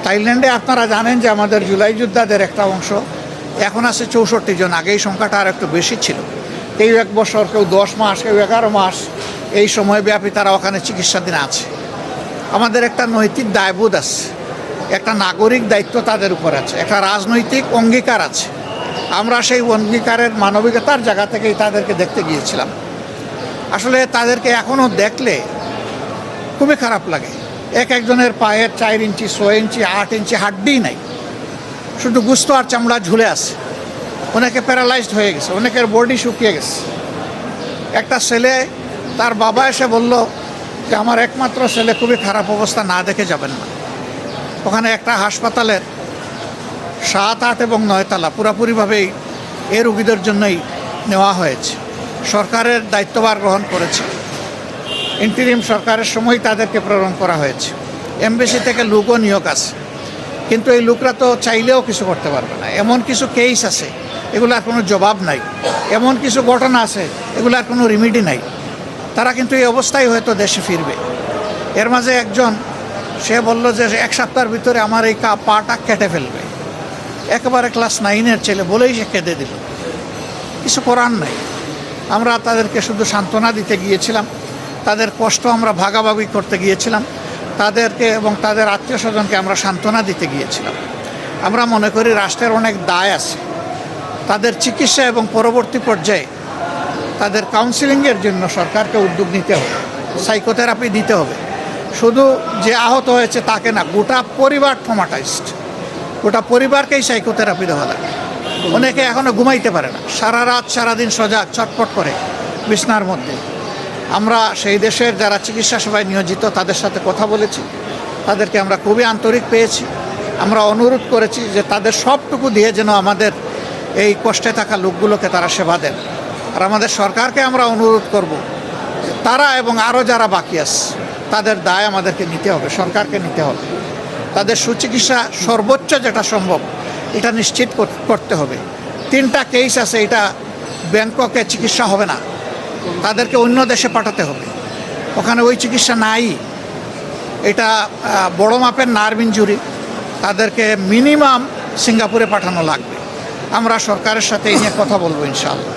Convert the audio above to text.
থাইল্যান্ডে আপনারা জানেন যে আমাদের জুলাই যোদ্ধাদের একটা অংশ এখন আছে 64 জন, আগে এই সংখ্যাটা আর একটু বেশি ছিল। কেউ 1 বছর, কেউ 10 মাস, কেউ 11 মাস এই সময়ব্যাপী তারা ওখানে চিকিৎসাধীন আছে। আমাদের একটা নৈতিক দায়বোধ আছে, একটা নাগরিক দায়িত্ব তাদের উপর আছে, একটা রাজনৈতিক অঙ্গীকার আছে। আমরা সেই অঙ্গীকারের মানবিকতার জায়গা থেকেই তাদেরকে দেখতে গিয়েছিলাম। আসলে তাদেরকে এখনও দেখলে খুবই খারাপ লাগে। একজনের পায়ের 4 ইঞ্চি, 6 ইঞ্চি, 8 ইঞ্চি হাড্ডিই নাই, শুধু গুস্ত আর চামড়া ঝুলে আছে। অনেকে প্যারালাইজড হয়ে গেছে, অনেকের বডি শুকিয়ে গেছে। একটা ছেলে, তার বাবা এসে বলল যে আমার একমাত্র ছেলে খুবই খারাপ অবস্থা, না দেখে যাবেন না। ওখানে একটা হাসপাতালের 7, 8 এবং 9 তলা পুরোপুরিভাবেই এই রোগীদের জন্যই নেওয়া হয়েছে। সরকারের দায়িত্বভার গ্রহণ করেছে, ইন্টারিম সরকারের সময় তাদেরকে প্রেরণ করা হয়েছে। এমবেসি থেকে লোকও নিয়োগ আছে, কিন্তু এই লোকরা তো চাইলেও কিছু করতে পারবে না। এমন কিছু কেস আছে এগুলার কোনো জবাব নাই, এমন কিছু ঘটনা আছে এগুলার কোনো রিমিডি নাই। তারা কিন্তু এই অবস্থায় হয়তো দেশে ফিরবে। এর মাঝে একজন, সে বলল যে 1 সপ্তাহের ভিতরে আমার এই পাটা কেটে ফেলবে। একেবারে ক্লাস 9-এর ছেলে বলেই সে কেঁদে দিল। কিছু করার নাই। আমরা তাদেরকে শুধু সান্ত্বনা দিতে গিয়েছিলাম, তাদের কষ্ট আমরা ভাগাভাগি করতে গিয়েছিলাম, তাদেরকে এবং তাদের আত্মীয় স্বজনকে আমরা সান্ত্বনা দিতে গিয়েছিলাম। আমরা মনে করি রাষ্ট্রের অনেক দায় আছে, তাদের চিকিৎসা এবং পরবর্তী পর্যায়ে তাদের কাউন্সিলিংয়ের জন্য সরকারকে উদ্যোগ নিতে হবে, সাইকোথেরাপি দিতে হবে। শুধু যে আহত হয়েছে তাকে না, গোটা পরিবার ট্রমাটাইজড, গোটা পরিবারকেই সাইকোথেরাপি দেওয়া লাগে। অনেকে এখনও ঘুমাইতে পারে না, সারা রাত সারাদিন সজাগ, ছটফট করে বিছনার মধ্যে। আমরা সেই দেশের যারা চিকিৎসা সেবায় নিয়োজিত তাদের সাথে কথা বলেছি, তাদেরকে আমরা খুবই আন্তরিক পেয়েছি। আমরা অনুরোধ করেছি যে তাদের সবটুকু দিয়ে যেন আমাদের এই কষ্টে থাকা লোকগুলোকে তারা সেবা দেন। আর আমাদের সরকারকে আমরা অনুরোধ করব তারা এবং আরও যারা বাকি আছে তাদের দায় আমাদেরকে নিতে হবে, সরকারকে নিতে হবে। তাদের সুচিকিৎসা সর্বোচ্চ যেটা সম্ভব এটা নিশ্চিত করতে হবে। 3টা কেস আছে, এটা ব্যাংককে চিকিৎসা হবে না, তাদেরকে অন্য দেশে পাঠাতে হবে, ওখানে ওই চিকিৎসা নাই। এটা বড় মাপের নার্ভ ইনজুরি, তাদেরকে মিনিমাম সিঙ্গাপুরে পাঠানো লাগবে। আমরা সরকারের সাথে এই নিয়ে কথা বলবো ইনশাআল্লাহ।